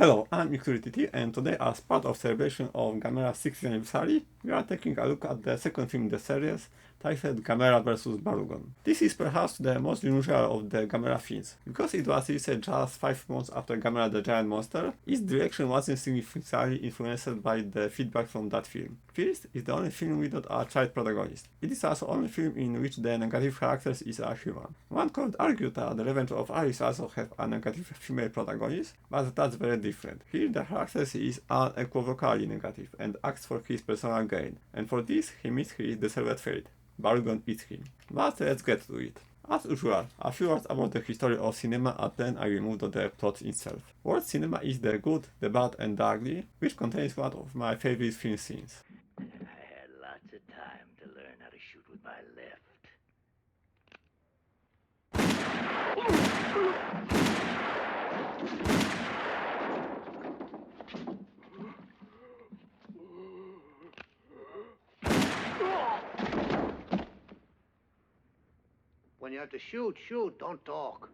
Hello, I'm Xuritt, and today, as part of celebration of Gamera's 60th anniversary, we are taking a look at the second film in the series, titled Gamera vs. Barugon. This is perhaps the most unusual of the Gamera films. Because it was released just 5 months after Gamera the Giant Monster, its direction wasn't significantly influenced by the feedback from that film. First, it's the only film without a child protagonist. It is also the only film in which the negative character is a human. One could argue that The Revenge of Alice also has a negative female protagonist, but that's very different. Here the character is unequivocally negative and acts for his personal gain, and for this he meets his deserved fate. Barugon eats him. But let's get to it. As usual, a few words about the history of cinema, and then I will move to the plot itself. World cinema is the good, the bad and the ugly, which contains one of my favorite film scenes. I had lots of time to learn how to shoot with my left. When you have to shoot, shoot, don't talk.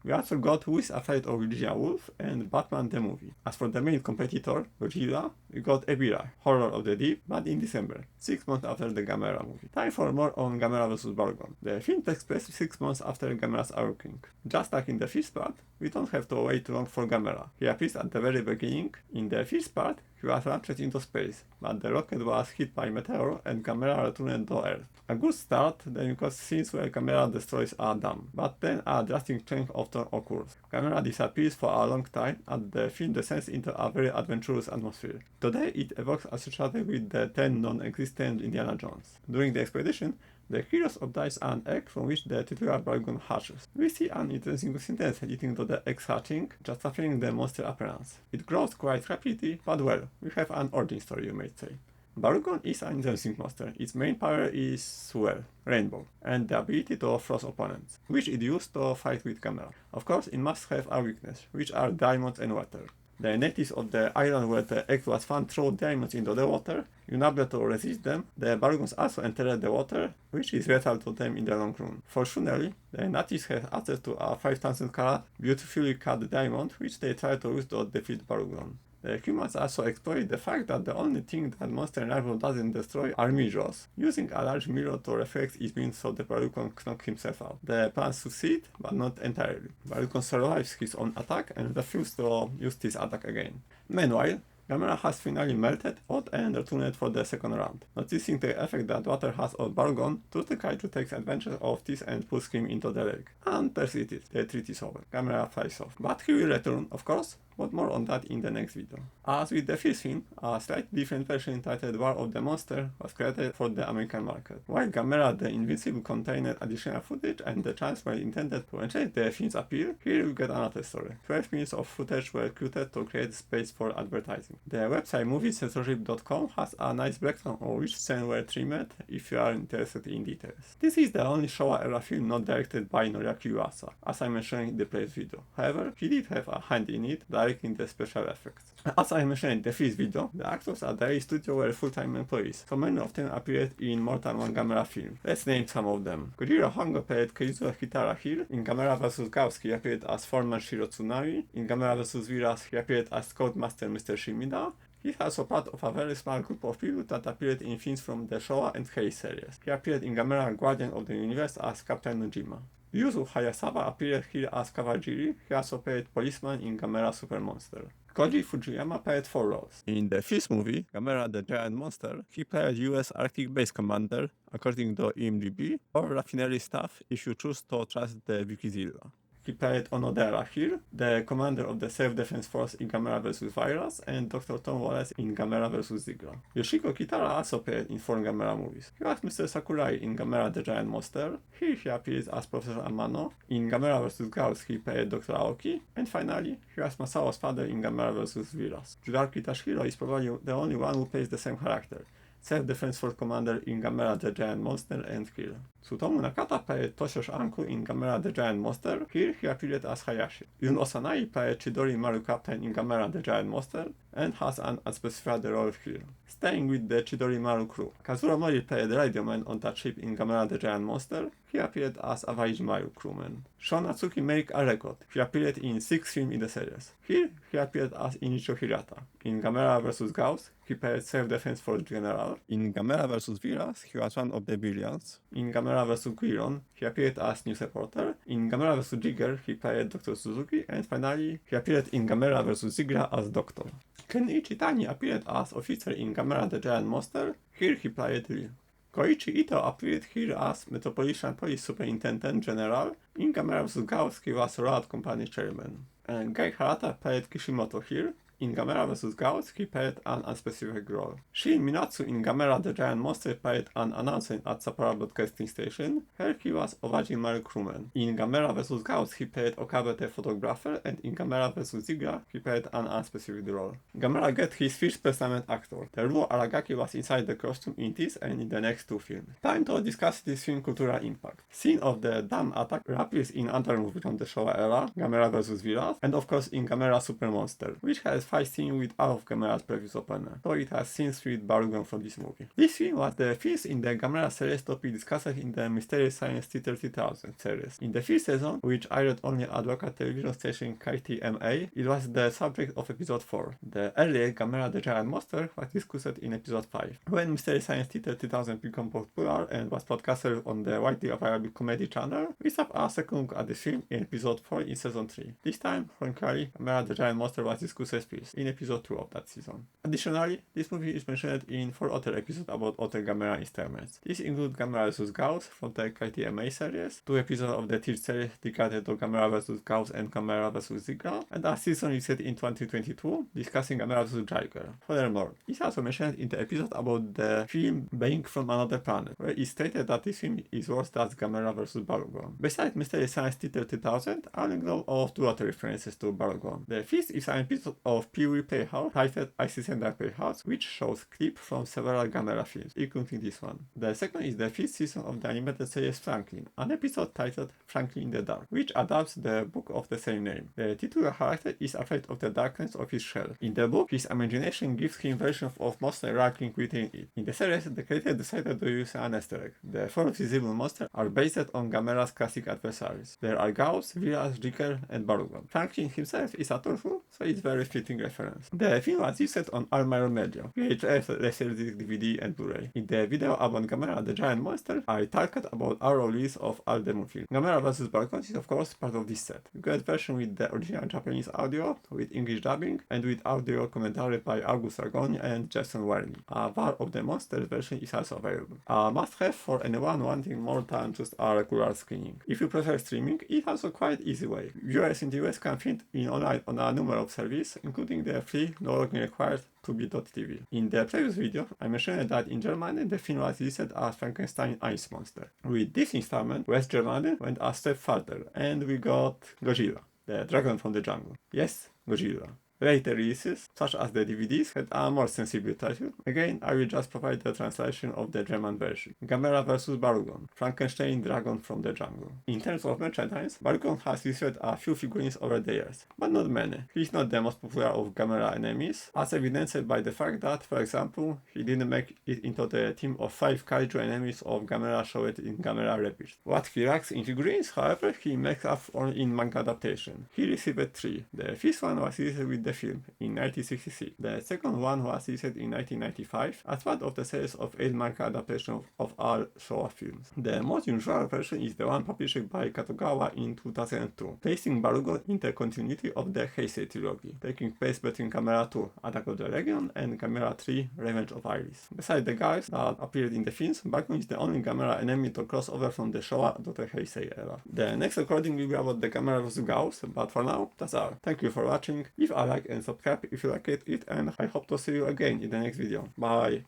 We also got Who is Afraid of Virginia Woolf and Batman the Movie. As for the main competitor, Godzilla, we got Ebirah, Horror of the Deep, but in December, 6 months after the Gamera movie. Time for more on Gamera vs. Barugon. The film takes place 6 months after Gamera's awakening. Just like in the first part, we don't have to wait long for Gamera. He appears at the very beginning. In the first part, he was launched into space, but the rocket was hit by a meteor and Gamera returned to Earth. A good start, then because scenes where Gamera destroys a dam, but then a drastic change of tone occurs. Gamera disappears for a long time and the film descends into a very adventurous atmosphere. Today it evokes associated with the 10 non-existent Indiana Jones. During the expedition, the heroes obtain an egg from which the titular Barugon hatches. We see an interesting sentence leading to the egg hatching, justifying the monster appearance. It grows quite rapidly, but well, we have an origin story, you might say. Barugon is an interesting monster. Its main power is, well, Rainbow, and the ability to frost opponents, which it used to fight with Gamera. Of course, it must have a weakness, which are diamonds and water. The natives of the island where the egg was found throw diamonds into the water, unable to resist them. The Barugons also enter the water, which is lethal to them in the long run. Fortunately, the natives have access to a 5000 carat, beautifully cut diamond, which they try to use to defeat Barugon. The humans also exploit the fact that the only thing that monster rival doesn't destroy are mirrors, using a large mirror to reflect its beam so the Barugon knocks himself out. The plan succeeds, but not entirely. Barugon survives his own attack and refuses to use this attack again. Meanwhile, Gamera has finally melted out and returned for the second round. Noticing the effect that water has on Barugon, the Kaiju takes advantage of this and pulls him into the lake. And there's it, the treat is over. Gamera flies off. But he will return, of course, but more on that in the next video. As with the first film, a slightly different version titled War of the Monster was created for the American market. While Gamera the Invincible contained additional footage and the chants were intended to enhance the film's appeal, here we get another story. 12 minutes of footage were created to create space for advertising. The website moviecensorship.com has a nice breakdown of which scenes were trimmed if you are interested in details. This is the only Showa era film not directed by Noriaki Yuasa, as I mentioned in the previous video. However, he did have a hand in it, in the special effects. As I mentioned in the first video, the actors at the studio were full-time employees, so many of them appeared in more than one Gamera film. Let's name some of them. Kojiro Hongo played Keizo Hitara Hill. In Gamera vs. Gauss he appeared as Foreman Shiro Tsunami. In Gamera vs. Viras he appeared as Codemaster Mr. Shimida. He is also part of a very small group of people that appeared in films from the Showa and Heisei series. He appeared in Gamera Guardian of the Universe as Captain Nojima. Yuzu Hayasawa appeared here as Kawajiri. He also played policeman in Gamera Super Monster. Koji Fujiyama played 4 roles. In the first movie, Gamera the Giant Monster, he played US Arctic Base Commander, according to IMDb, or refinery staff if you choose to trust the Wikizilla. He played Onodera here, the commander of the Self-Defense Force in Gamera vs. Virus, and Dr. Tom Wallace in Gamera vs. Zigra. Yoshiko Kitara also played in 4 Gamera movies. He was Mr. Sakurai in Gamera the Giant Monster. Here he appears as Professor Amano. In Gamera vs. Gauss he played Dr. Aoki. And finally, he was Masao's father in Gamera vs. Virus. Judarki Tashiro is probably the only one who plays the same character. Self-Defense Force Commander in Gamera the Giant Monster and Kill. Tsutomu Nakata played Toshio's uncle in Gamera the Giant Monster. Here he appeared as Hayashi. Yun Osanai played Chidori Maru Captain in Gamera the Giant Monster and has an unspecified role here. Staying with the Chidori Maru crew, Kazura Mori played Radio Man on that ship in Gamera the Giant Monster. He appeared as avaibality crewman. Shon Natsuki made a record. He appeared in 6 films in the series. Here, he appeared as Inicho Hirata. In Gamera vs. Gauss, he played Self-Defense Force General. In Gamera vs. Viras, he was one of the villains. In Gamera vs. Guiron, he appeared as news reporter. In Gamera vs. Jigger, he played Dr. Suzuki. And finally, he appeared in Gamera vs. Zigra as Doctor. Kenichi Tani appeared as officer in Gamera the Giant Monster. Here he played Ryu. Koichi Ito appeared here as Metropolitan Police Superintendent General. In Gamera vs. Gauss, he was Road Company Chairman. And Gai Harata played Kishimoto here. In Gamera vs. Gauss, he played an unspecific role. Shin Minatsu in Gamera the Giant Monster played an announcer at Sapporo Broadcasting Station. Here he was Owaji Maru crewman. In Gamera vs. Gauss, he played Okabe the photographer, and in Gamera vs. Zigra, he played an unspecific role. Gamera get his first personal actor. Teruo Aragaki was inside the costume in this and in the next 2 films. Time to discuss this film cultural impact. Scene of the dam attack appears in other movies from the Showa era, Gamera vs. Viras, and of course in Gamera Super Monster, which has fight scene with all of Gamera's previous opponent, so it has scenes with Barugon from this movie. This film was the first in the Gamera series to be discussed in the Mysterious Science Theater 3000 series. In the first season, which aired only at local television station KTMA, it was the subject of episode 4. The earlier Gamera the Giant Monster was discussed in episode 5. When Mysterious Science Theater 3000 became popular and was podcasted on the widely available comedy channel, we saw a second look at the film in episode 4 in season 3. This time, frankly, Gamera the Giant Monster was discussed first, in episode 2 of that season. Additionally, this movie is mentioned in 4 other episodes about other Gamera instruments. These include Gamera vs. Gauss from the KTMA series, 2 episodes of the third series dedicated to Gamera vs. Gauss and Gamera vs. Zigra, and a season released in 2022 discussing Gamera vs. Jiger. Furthermore, it's also mentioned in the episode about the film being from another planet, where it stated that this film is worse than Gamera vs. Barugon. Besides Mysterious Science Theater 3000, I only know of 2 other references to Barugon. The first is an episode of Pee-wee Playhouse titled Icy Sender Playhouse, which shows clips from several Gamera films, including this one. The second is the 5th season of the animated series Franklin, an episode titled Franklin in the Dark, which adapts the book of the same name. The titular character is afraid of the darkness of his shell. In the book, his imagination gives him versions of monsters lurking within it. In the series, the creator decided to use an Easter egg. The 4 visible monsters are based on Gamera's classic adversaries. There are Gauss, Viras, Jiker, and Barugon. Franklin himself is a turtle, so it's very fitting reference. The film was used on Almiro Media, VHS, Laserdisc, DVD, and Blu-ray. In the video about Gamera the Giant Monster, I talked about our release of all demo film. Gamera vs. Barugon is of course part of this set. You get version with the original Japanese audio, with English dubbing, and with audio commentary by August Ragoni and Jason Warney. A War of the Monsters version is also available. A must-have for anyone wanting more than just a regular screening. If you prefer streaming, it's also quite easy way. Viewers in the US can find it online on a number of services, including the free, no login required Tubi.tv. In the previous video, I mentioned that in Germany the film was listed as Frankenstein Ice Monster. With this installment, West Germany went a step further, and we got Godzilla, the dragon from the jungle. Yes, Godzilla. Later releases, such as the DVDs, had a more sensible title. Again, I will just provide the translation of the German version. Gamera vs. Barugon, Frankenstein Dragon from the Jungle. In terms of merchandise, Barugon has received a few figurines over the years, but not many. He is not the most popular of Gamera enemies, as evidenced by the fact that, for example, he didn't make it into the team of 5 Kaiju enemies of Gamera showed in Gamera Rebirth. What he lacks in figurines, however, he makes up for in manga adaptation. He received 3. The first one was released with the film in 1966. The second one was released in 1995 as part of the series of 8 manga adaptations of all Showa films. The most usual version is the one published by Katogawa in 2002, placing Barugon in the continuity of the Heisei trilogy, taking place between Gamera 2, Attack of the Legion, and Gamera 3, Revenge of Iris. Besides the guys that appeared in the films, Barugon is the only Gamera enemy to cross over from the Showa to the Heisei era. The next recording will be about the Gamera vs. Gauss, but for now, that's all. Thank you for watching. Leave a like and subscribe if you liked it, and I hope to see you again in the next video. Bye!